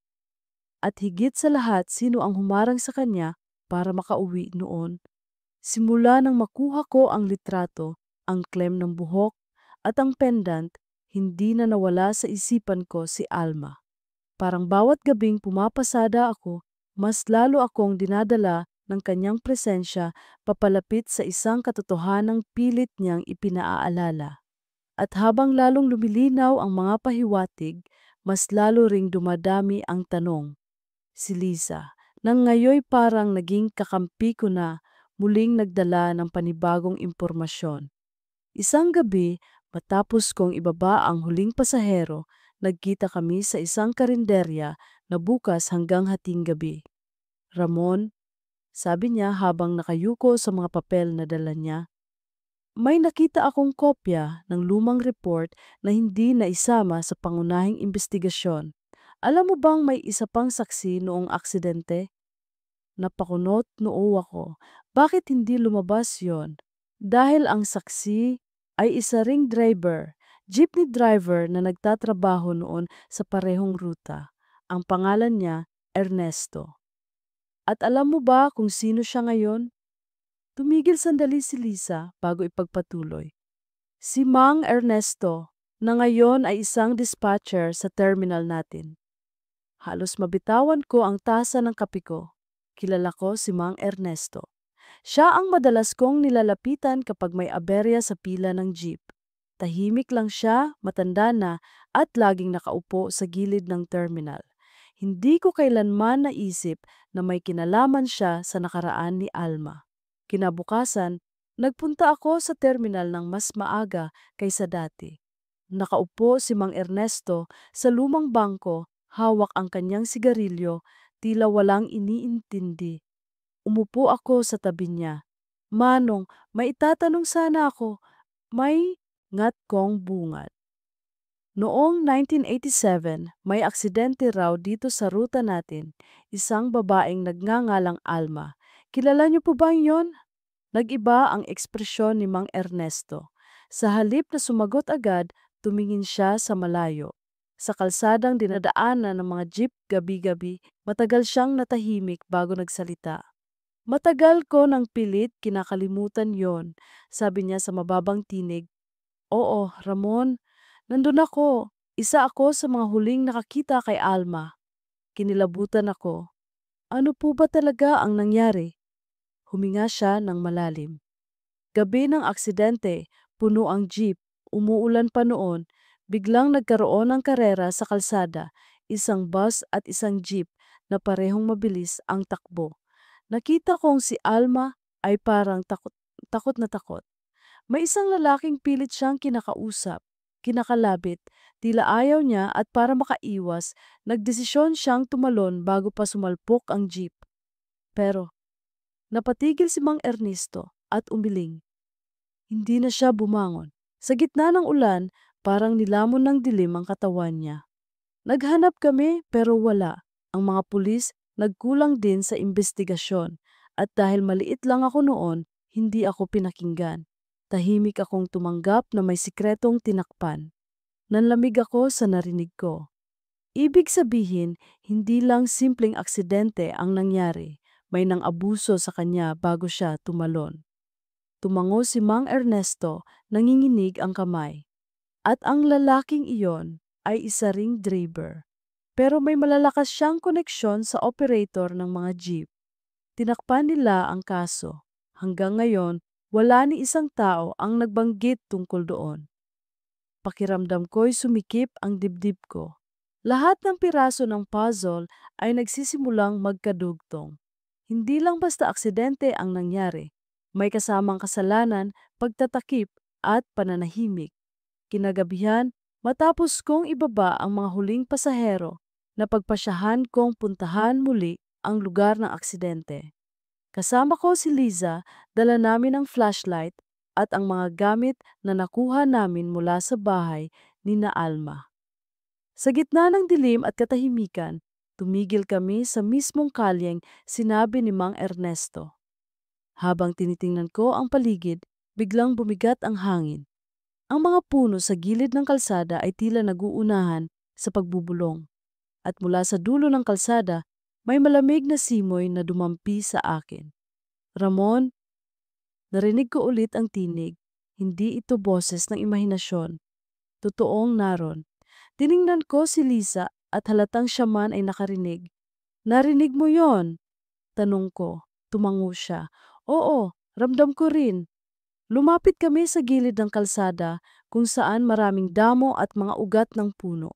At higit sa lahat, sino ang humarang sa kanya para makauwi noon? Simula nang makuha ko ang litrato, ang klem ng buhok, at ang pendant, hindi na nawala sa isipan ko si Alma. Parang bawat gabing pumapasada ako, mas lalo akong dinadala ng kanyang presensya papalapit sa isang katotohanang pilit niyang ipinaaalala. At habang lalong lumilinaw ang mga pahiwatig, mas lalo ring dumadami ang tanong. Si Lisa, nang ngayoy parang naging kakampi ko na, muling nagdala ng panibagong impormasyon. Isang gabi, matapos kong ibaba ang huling pasahero, nagkita kami sa isang karinderya na bukas hanggang hating gabi. Ramon, sabi niya habang nakayuko sa mga papel na dala niya, may nakita akong kopya ng lumang report na hindi naisama sa pangunahing investigasyon. Alam mo bang may isa pang saksi noong aksidente? Napakunot noo ako. Bakit hindi lumabas yon? Dahil ang saksi ay isa ring driver, jeepney driver na nagtatrabaho noon sa parehong ruta. Ang pangalan niya, Ernesto. At alam mo ba kung sino siya ngayon? Tumigil sandali si Lisa bago ipagpatuloy. Si Mang Ernesto, na ngayon ay isang dispatcher sa terminal natin. Halos mabitawan ko ang tasa ng kape ko. Kilala ko si Mang Ernesto. Siya ang madalas kong nilalapitan kapag may aberya sa pila ng jeep. Tahimik lang siya, matanda na, at laging nakaupo sa gilid ng terminal. Hindi ko kailanman naisip na may kinalaman siya sa nakaraan ni Alma. Kinabukasan, nagpunta ako sa terminal ng mas maaga kaysa dati. Nakaupo si Mang Ernesto sa lumang bangko, hawak ang kanyang sigarilyo, tila walang iniintindi. Umupo ako sa tabi niya. Manong, may itatanong sana ako. May ngat kong bungad. Noong 1987, may aksidente raw dito sa ruta natin. Isang babaeng nagngangalang Alma. Kilala niyo po ba yon? Nag-iba ang ekspresyon ni Mang Ernesto. Sa halip na sumagot agad, tumingin siya sa malayo. Sa kalsadang dinadaanan ng mga jeep gabi-gabi, matagal siyang natahimik bago nagsalita. Matagal ko ng pilit kinakalimutan yon, sabi niya sa mababang tinig. Oo, Ramon, nandun ako. Isa ako sa mga huling nakakita kay Alma. Kinilabutan ako. Ano po ba talaga ang nangyari? Huminga siya ng malalim. Gabi ng aksidente, puno ang jeep, umuulan pa noon, biglang nagkaroon ng karera sa kalsada, isang bus at isang jeep na parehong mabilis ang takbo. Nakita kong si Alma ay parang takot na takot. May isang lalaking pilit siyang kinakausap, kinakalabit, tila ayaw niya at para makaiwas, nagdesisyon siyang tumalon bago pa sumalpok ang jeep. Pero napatigil si Mang Ernesto at umiling. Hindi na siya bumangon. Sa gitna ng ulan, parang nilamon ng dilim ang katawan niya. Naghanap kami pero wala. Ang mga pulis nagkulang din sa investigasyon at dahil maliit lang ako noon, hindi ako pinakinggan. Tahimik akong tumanggap na may sikretong tinakpan. Nanlamig ako sa narinig ko. Ibig sabihin, hindi lang simpleng aksidente ang nangyari. May nang-abuso sa kanya bago siya tumalon. Tumango si Mang Ernesto, nanginginig ang kamay. At ang lalaking iyon ay isa ring driver. Pero may malalakas siyang koneksyon sa operator ng mga jeep. Tinakpan nila ang kaso. Hanggang ngayon, wala ni isang tao ang nagbanggit tungkol doon. Pakiramdam ko'y sumikip ang dibdib ko. Lahat ng piraso ng puzzle ay nagsisimulang magkadugtong. Hindi lang basta aksidente ang nangyari. May kasamang kasalanan, pagtatakip at pananahimik. Kinagabihan, matapos kong ibaba ang mga huling pasahero, napagpasyahan kong puntahan muli ang lugar ng aksidente. Kasama ko si Liza, dala namin ang flashlight at ang mga gamit na nakuha namin mula sa bahay ni na Alma. Sa gitna ng dilim at katahimikan, tumigil kami sa mismong kalyeng sinabi ni Mang Ernesto. Habang tinitingnan ko ang paligid, biglang bumigat ang hangin. Ang mga puno sa gilid ng kalsada ay tila naguunahan sa pagbubulong. At mula sa dulo ng kalsada, may malamig na simoy na dumampi sa akin. Ramon, narinig ko ulit ang tinig. Hindi ito boses ng imahinasyon. Totoong naron. Tiningnan ko si Lisa at halatang siya man ay nakarinig. Narinig mo yon? Tanong ko. Tumango siya. Oo, ramdam ko rin. Lumapit kami sa gilid ng kalsada kung saan maraming damo at mga ugat ng puno.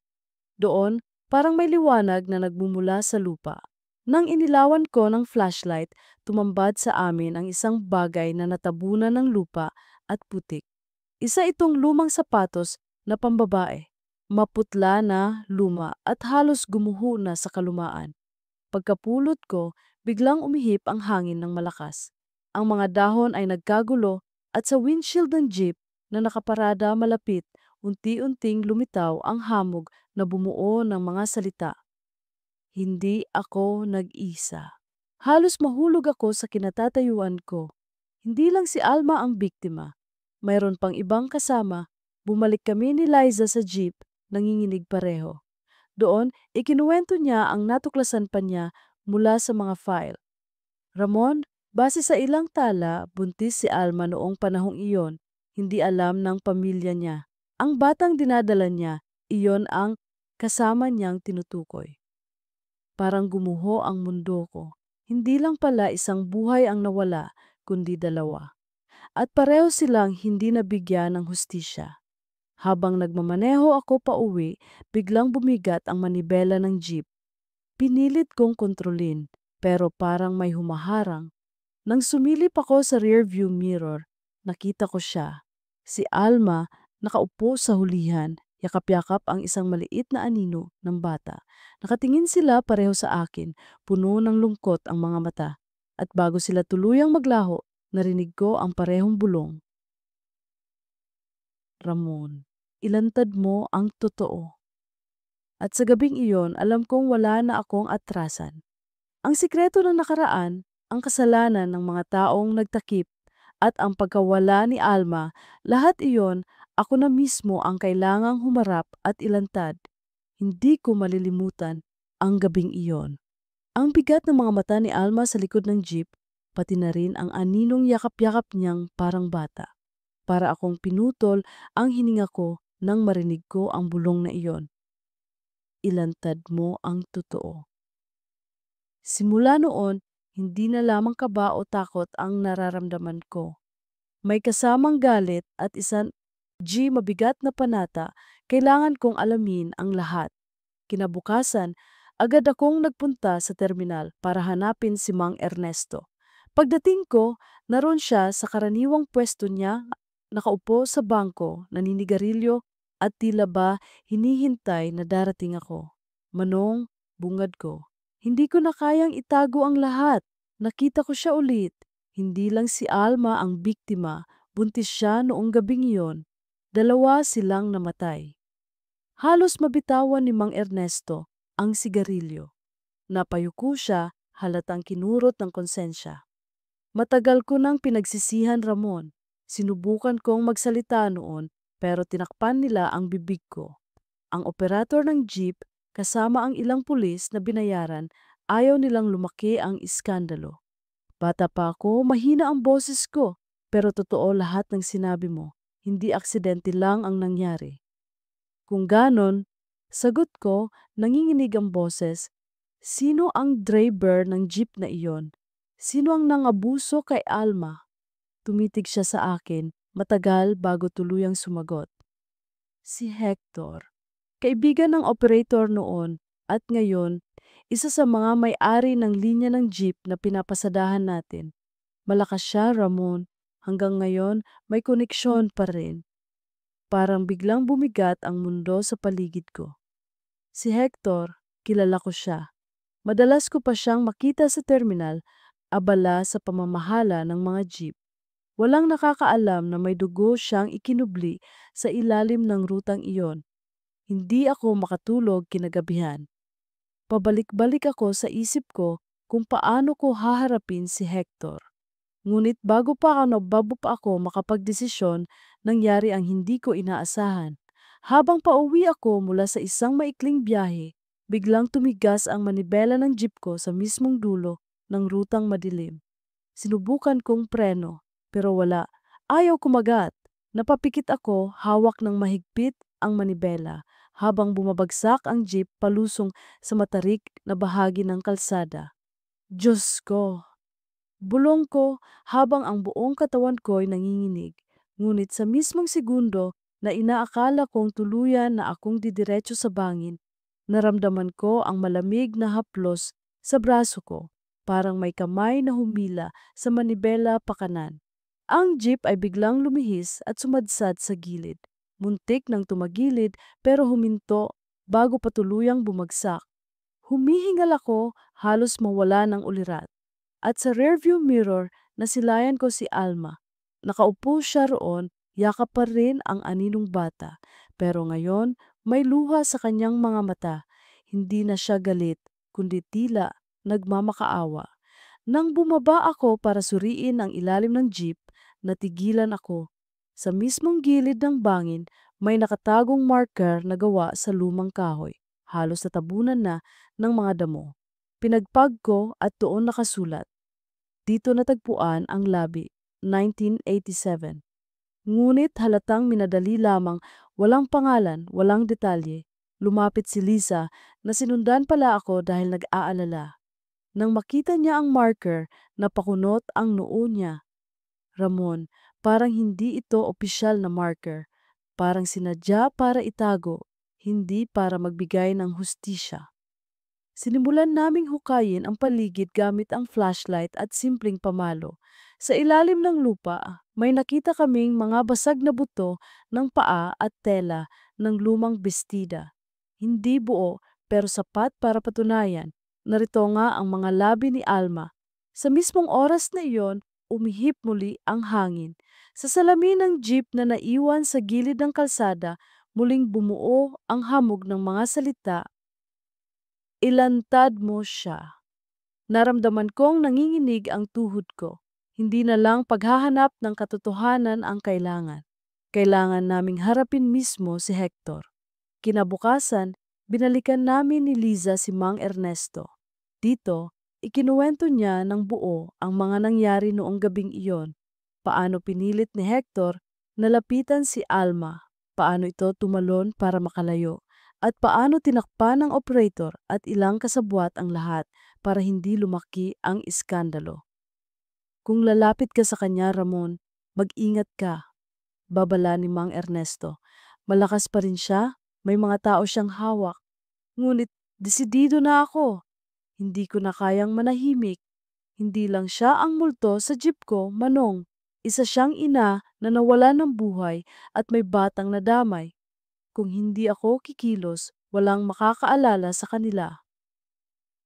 Doon, parang may liwanag na nagmumula sa lupa. Nang inilawan ko ng flashlight, tumambad sa amin ang isang bagay na natabunan ng lupa at putik. Isa itong lumang sapatos na pambabae. Maputla na, luma at halos gumuho na sa kalumaan. Pagkapulot ko, biglang umihip ang hangin ng malakas. Ang mga dahon ay nagkagulo at sa windshield ng jeep na nakaparada malapit, unti-unting lumitaw ang hamog na bumuo ng mga salita. Hindi ako nag-isa. Halos mahulog ako sa kinatatayuan ko. Hindi lang si Alma ang biktima. Mayroon pang ibang kasama. Bumalik kami ni Liza sa jeep, nanginginig pareho. Doon, ikinuwento niya ang natuklasan pa niya mula sa mga file. Ramon, base sa ilang tala, buntis si Alma noong panahong iyon. Hindi alam ng pamilya niya. Ang batang dinadala niya, iyon ang kasama niyang tinutukoy. Parang gumuho ang mundo ko. Hindi lang pala isang buhay ang nawala, kundi dalawa. At pareho silang hindi nabigyan ng hustisya. Habang nagmamaneho ako pauwi, biglang bumigat ang manibela ng jeep. Pinilit kong kontrolin, pero parang may humaharang. Nang sumilip ako sa rearview mirror, nakita ko siya. Si Alma, nakaupo sa hulihan, yakap-yakap ang isang maliit na anino ng bata. Nakatingin sila pareho sa akin, puno ng lungkot ang mga mata. At bago sila tuluyang maglaho, narinig ko ang parehong bulong. Ramon, ilantad mo ang totoo. At sa gabing iyon, alam kong wala na akong atrasan. Ang sikreto ng nakaraan, ang kasalanan ng mga taong nagtakip, at ang pagkawala ni Alma, lahat iyon, ako na mismo ang kailangang humarap at ilantad. Hindi ko malilimutan ang gabing iyon. Ang bigat ng mga mata ni Alma sa likod ng jeep, pati na rin ang aninong yakap-yakap niyang parang bata. Para akong pinutol ang hininga ko nang marinig ko ang bulong na iyon. Ilantad mo ang totoo. Simula noon, hindi na lamang kaba o takot ang nararamdaman ko. May kasamang galit at isang mabigat na panata, kailangan kong alamin ang lahat. Kinabukasan, agad akong nagpunta sa terminal para hanapin si Mang Ernesto. Pagdating ko, naroon siya sa karaniwang pwesto niya, nakaupo sa bangko, naninigarilyo at tila ba hinihintay na darating ako. Manong, bungad ko. Hindi ko na kayang itago ang lahat. Nakita ko siya ulit. Hindi lang si Alma ang biktima, buntis siya noong gabing iyon. Dalawa silang namatay. Halos mabitawan ni Mang Ernesto ang sigarilyo. Napayuko siya, halatang kinurot ng konsensya. Matagal ko nang pinagsisihan, Ramon. Sinubukan kong magsalita noon pero tinakpan nila ang bibig ko. Ang operator ng jeep kasama ang ilang pulis na binayaran, ayaw nilang lumaki ang iskandalo. Bata pa ako, mahina ang boses ko, pero totoo lahat ng sinabi mo. Hindi aksidente lang ang nangyari. Kung ganon, sagot ko, nanginginig ang boses. Sino ang driver ng jeep na iyon? Sino ang nangabuso kay Alma? Tumitig siya sa akin, matagal bago tuluyang sumagot. Si Hector. Kaibigan ng operator noon at ngayon, isa sa mga may-ari ng linya ng jeep na pinapasadahan natin. Malakas siya, Ramon. Hanggang ngayon, may koneksyon pa rin. Parang biglang bumigat ang mundo sa paligid ko. Si Hector, kilala ko siya. Madalas ko pa siyang makita sa terminal, abala sa pamamahala ng mga jeep. Walang nakakaalam na may dugo siyang ikinubli sa ilalim ng rutang iyon. Hindi ako makatulog kinagabihan. Pabalik-balik ako sa isip ko kung paano ko haharapin si Hector. Ngunit bago pa ako makapagdesisyon, nangyari ang hindi ko inaasahan. Habang pauwi ako mula sa isang maikling biyahe, biglang tumigas ang manibela ng jeep ko sa mismong dulo ng rutang madilim. Sinubukan kong preno, pero wala. Ayaw kumagat. Napapikit ako, hawak ng mahigpit ang manibela, habang bumabagsak ang jeep palusong sa matarik na bahagi ng kalsada. Diyos ko! Bulong ko habang ang buong katawan ko'y nanginginig. Ngunit sa mismong segundo na inaakala kong tuluyan na akong didiretso sa bangin, naramdaman ko ang malamig na haplos sa braso ko, parang may kamay na humila sa manibela pakanan. Ang jeep ay biglang lumihis at sumadsad sa gilid. Muntik nang tumagilid pero huminto bago pa tuluyang bumagsak. Humihingal ako, halos mawala ng ulirat. At sa rearview mirror, nasilayan ko si Alma. Nakaupo siya roon, yakap pa rin ang aninong bata. Pero ngayon, may luha sa kanyang mga mata. Hindi na siya galit, kundi tila nagmamakaawa. Nang bumaba ako para suriin ang ilalim ng jeep, natigilan ako. Sa mismong gilid ng bangin, may nakatagong marker na gawa sa lumang kahoy. Halos natabunan na ng mga damo. Pinagpag ko at doon nakasulat. Dito natagpuan ang labi, 1987. Ngunit halatang minadali lamang, walang pangalan, walang detalye. Lumapit si Lisa na sinundan pala ako dahil nag-aalala. Nang makita niya ang marker, napakunot ang noo niya. Ramon, parang hindi ito opisyal na marker. Parang sinadya para itago, hindi para magbigay ng hustisya. Sinimulan naming hukayin ang paligid gamit ang flashlight at simpleng pamalo. Sa ilalim ng lupa, may nakita kaming mga basag na buto ng paa at tela ng lumang bestida. Hindi buo pero sapat para patunayan. Narito nga ang mga labi ni Alma. Sa mismong oras na iyon, umihip muli ang hangin. Sa salamin ng jeep na naiwan sa gilid ng kalsada, muling bumuo ang hamog ng mga salita. Ilantad mo siya. Naramdaman kong nanginginig ang tuhod ko. Hindi na lang paghahanap ng katotohanan ang kailangan. Kailangan naming harapin mismo si Hector. Kinabukasan, binalikan namin ni Liza si Mang Ernesto. Dito, ikinuwento niya ng buo ang mga nangyari noong gabing iyon. Paano pinilit ni Hector na lapitan si Alma, paano ito tumalon para makalayo, at paano tinakpan ng operator at ilang kasabwat ang lahat para hindi lumaki ang iskandalo. Kung lalapit ka sa kanya, Ramon, mag-ingat ka, babala ni Mang Ernesto. Malakas pa rin siya, may mga tao siyang hawak. Ngunit desidido na ako. Hindi ko na kayang manahimik. Hindi lang siya ang multo sa jeep ko, Manong. Isa siyang ina na nawala ng buhay at may batang nadamay. Kung hindi ako kikilos, walang makakaalala sa kanila.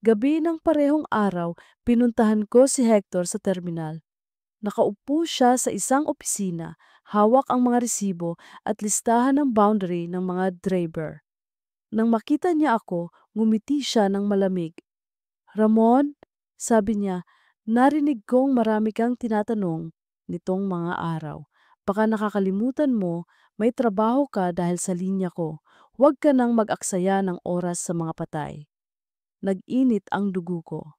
Gabi ng parehong araw, pinuntahan ko si Hector sa terminal. Nakaupo siya sa isang opisina, hawak ang mga resibo at listahan ng boundary ng mga driver. Nang makita niya ako, ngumiti siya ng malamig. Ramon, sabi niya, narinig kong marami kang tinatanong nitong mga araw. Baka nakakalimutan mo, may trabaho ka dahil sa linya ko. Huwag ka nang mag-aksaya ng oras sa mga patay. Nag-init ang dugo ko.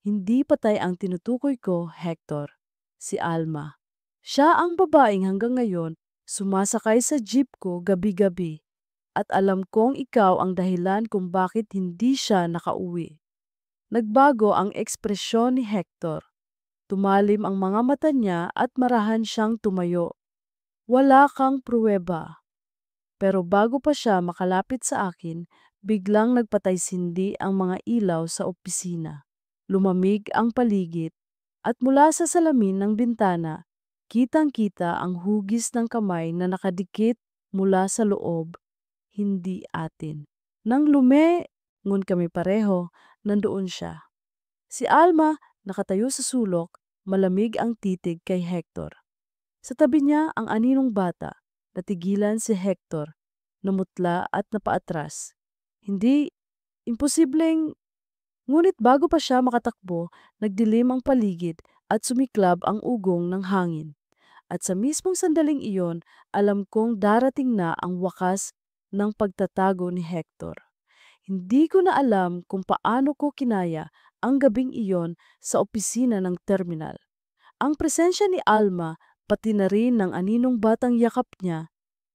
Hindi patay ang tinutukoy ko, Hector. Si Alma. Siya ang babaeng hanggang ngayon sumasakay sa jeep ko gabi-gabi. At alam kong ikaw ang dahilan kung bakit hindi siya nakauwi. Nagbago ang ekspresyon ni Hector. Tumalim ang mga mata niya at marahan siyang tumayo. Wala kang pruweba. Pero bago pa siya makalapit sa akin, biglang nagpatay-sindi ang mga ilaw sa opisina. Lumamig ang paligid at mula sa salamin ng bintana, kitang-kita ang hugis ng kamay na nakadikit mula sa loob, hindi atin. Nang lumengon kami pareho, nandoon siya. Si Alma, nakatayo sa sulok, malamig ang titig kay Hector. Sa tabi niya ang aninong bata. Natigilan si Hector, namutla at napaatras. Hindi, imposibleng, ngunit bago pa siya makatakbo, nagdilim ang paligid at sumiklab ang ugong ng hangin. At sa mismong sandaling iyon, alam kong darating na ang wakas ng pagtatago ni Hector. Hindi ko na alam kung paano ko kinaya ang gabing iyon sa opisina ng terminal. Ang presensya ni Alma, pati na rin ng aninong batang yakap niya,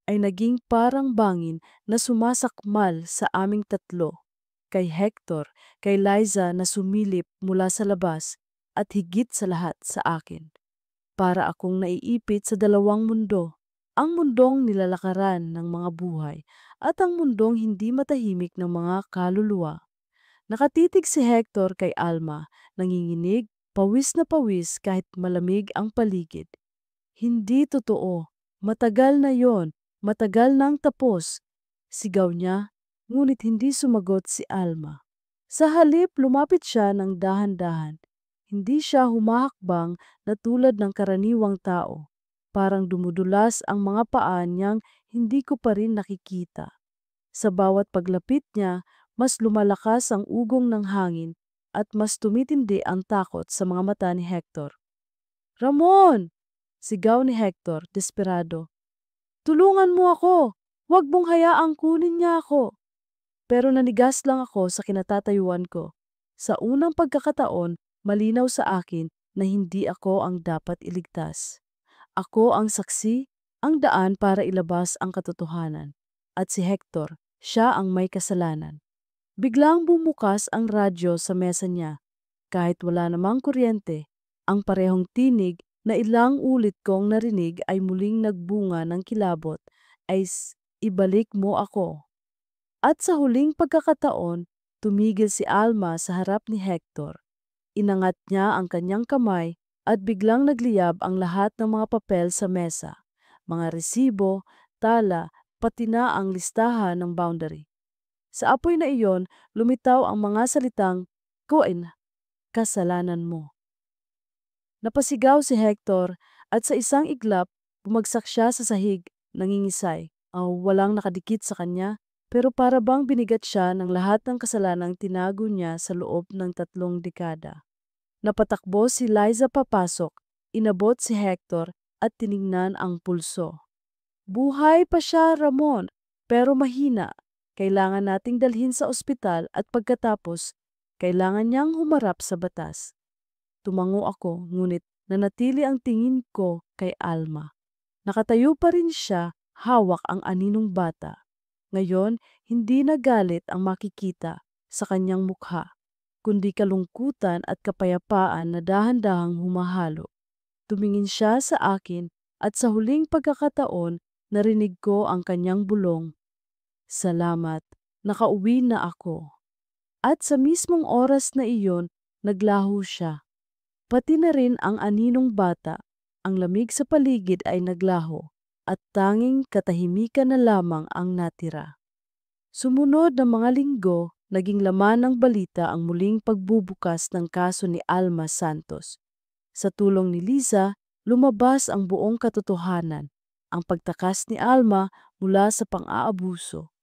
ay naging parang bangin na sumasakmal sa aming tatlo. Kay Hector, kay Liza na sumilip mula sa labas, at higit sa lahat sa akin. Para akong naiipit sa dalawang mundo. Ang mundong nilalakaran ng mga buhay at ang mundong hindi matahimik ng mga kaluluwa. Nakatitig si Hector kay Alma, nanginginig, pawis na pawis kahit malamig ang paligid. Hindi totoo. Matagal na yon, matagal nang tapos. Sigaw niya, ngunit hindi sumagot si Alma. Sa halip, lumapit siya ng dahan-dahan. Hindi siya humahakbang na tulad ng karaniwang tao. Parang dumudulas ang mga paa niyang hindi ko pa rin nakikita. Sa bawat paglapit niya, mas lumalakas ang ugong ng hangin at mas tumitindi ang takot sa mga mata ni Hector. Ramon! Sigaw ni Hector, desperado. Tulungan mo ako! Huwag mong hayaang kunin niya ako! Pero nanigas lang ako sa kinatatayuan ko. Sa unang pagkakataon, malinaw sa akin na hindi ako ang dapat iligtas. Ako ang saksi, ang daan para ilabas ang katotohanan. At si Hector, siya ang may kasalanan. Biglang bumukas ang radyo sa mesa niya. Kahit wala namang kuryente, ang parehong tinig na ilang ulit kong narinig ay muling nagbunga ng kilabot ay ibalik mo ako. At sa huling pagkakataon, tumigil si Alma sa harap ni Hector. Inangat niya ang kanyang kamay at biglang nagliyab ang lahat ng mga papel sa mesa. Mga resibo, tala, pati na ang listahan ng boundary. Sa apoy na iyon, lumitaw ang mga salitang, Koen, kasalanan mo. Napasigaw si Hector at sa isang iglap, bumagsak siya sa sahig, nangingisay. Walang nakadikit sa kanya, pero para bang binigat siya ng lahat ng kasalanang tinago niya sa loob ng 3 dekada. Napatakbo si Liza papasok, inabot si Hector at tiningnan ang pulso. Buhay pa siya, Ramon, pero mahina. Kailangan nating dalhin sa ospital at pagkatapos, kailangan niyang humarap sa batas. Tumango ako, ngunit nanatili ang tingin ko kay Alma. Nakatayo pa rin siya, hawak ang aninong bata. Ngayon, hindi na galit ang makikita sa kanyang mukha, kundi kalungkutan at kapayapaan na dahan-dahang humahalo. Tumingin siya sa akin at sa huling pagkakataon, narinig ko ang kanyang bulong. Salamat, nakauwi na ako. At sa mismong oras na iyon, naglaho siya. Pati na rin ang aninong bata, ang lamig sa paligid ay naglaho at tanging katahimikan na lamang ang natira. Sumunod na mga linggo, naging laman ng balita ang muling pagbubukas ng kaso ni Alma Santos. Sa tulong ni Liza, lumabas ang buong katotohanan, ang pagtakas ni Alma mula sa pang-aabuso.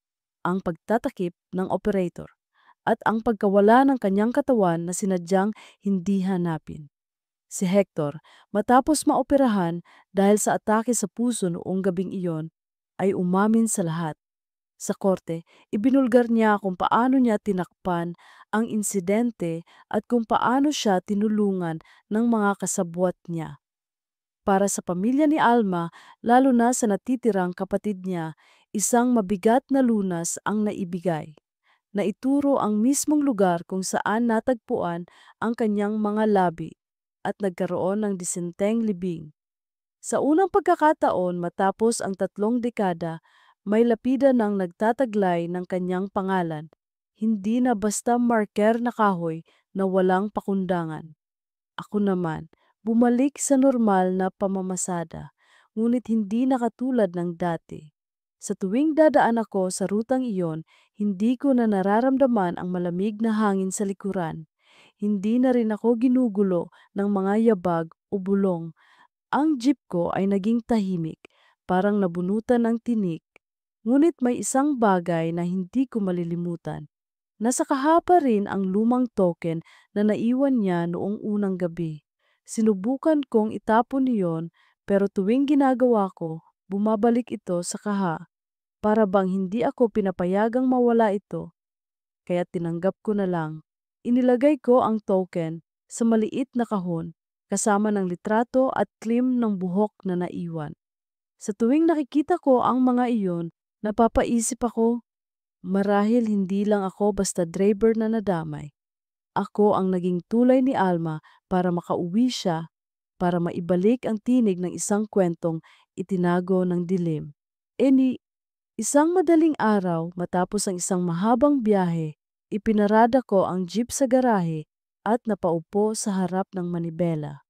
ang pagtatakip ng operator, at ang pagkawala ng kanyang katawan na sinadyang hindi hanapin. Si Hector, matapos maoperahan dahil sa atake sa puso noong gabing iyon, ay umamin sa lahat. Sa korte, ibinulgar niya kung paano niya tinakpan ang insidente at kung paano siya tinulungan ng mga kasabwat niya. Para sa pamilya ni Alma, lalo na sa natitirang kapatid niya, isang mabigat na lunas ang naibigay. Naituro ang mismong lugar kung saan natagpuan ang kanyang mga labi at nagkaroon ng disenteng libing. Sa unang pagkakataon matapos ang 3 dekada, may lapida ng nagtataglay ng kanyang pangalan, hindi na basta marker na kahoy na walang pakundangan. Ako naman, bumalik sa normal na pamamasada, ngunit hindi na katulad ng dati. Sa tuwing dadaan ako sa rutang iyon, hindi ko na nararamdaman ang malamig na hangin sa likuran. Hindi na rin ako ginugulo ng mga yabag o bulong. Ang jeep ko ay naging tahimik, parang nabunutan ng tinik. Ngunit may isang bagay na hindi ko malilimutan. Nasa kahapa rin ang lumang token na naiwan niya noong unang gabi. Sinubukan kong itapon iyon, pero tuwing ginagawa ko, bumabalik ito sa kaha. Para bang hindi ako pinapayagang mawala ito, kaya tinanggap ko na lang. Inilagay ko ang token sa maliit na kahon, kasama ng litrato at klim ng buhok na naiwan. Sa tuwing nakikita ko ang mga iyon, napapaisip ako, marahil hindi lang ako basta driver na nadamay. Ako ang naging tulay ni Alma para makauwi siya, para maibalik ang tinig ng isang kwentong itinago ng dilim. Isang madaling araw matapos ang isang mahabang biyahe, ipinarada ko ang jeep sa garahe at napaupo sa harap ng manibela.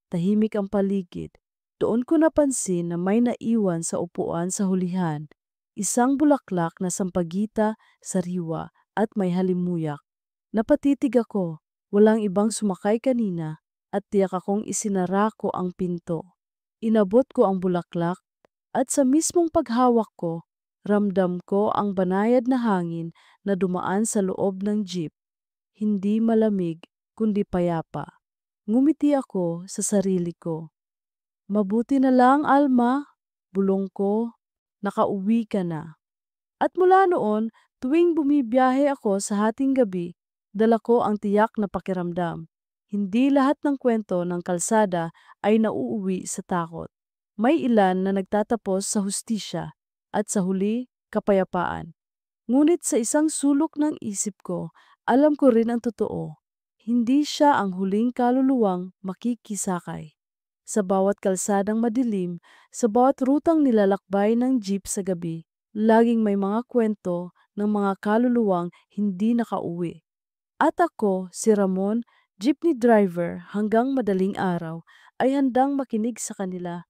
Tahimik ang paligid. Doon ko napansin na may naiwan sa upuan sa hulihan, isang bulaklak na sampagita, sariwa at may halimuyak. Napatitig ako, walang ibang sumakay kanina at tiyak akong isinara ko ang pinto. Inabot ko ang bulaklak at sa mismong paghawak ko, ramdam ko ang banayad na hangin na dumaan sa loob ng jeep. Hindi malamig, kundi payapa. Ngumiti ako sa sarili ko. Mabuti na lang, Alma, bulong ko, nakauwi ka na. At mula noon, tuwing bumibiyahe ako sa hating gabi, dala ko ang tiyak na pakiramdam. Hindi lahat ng kwento ng kalsada ay nauuwi sa takot. May ilan na nagtatapos sa hustisya at sa huli, kapayapaan. Ngunit sa isang sulok ng isip ko, alam ko rin ang totoo. Hindi siya ang huling kaluluwang makikisakay. Sa bawat kalsadang madilim, sa bawat rutang nilalakbay ng jeep sa gabi, laging may mga kwento ng mga kaluluwang hindi nakauwi. At ako, si Ramon, jeepney driver hanggang madaling araw, ay handang makinig sa kanila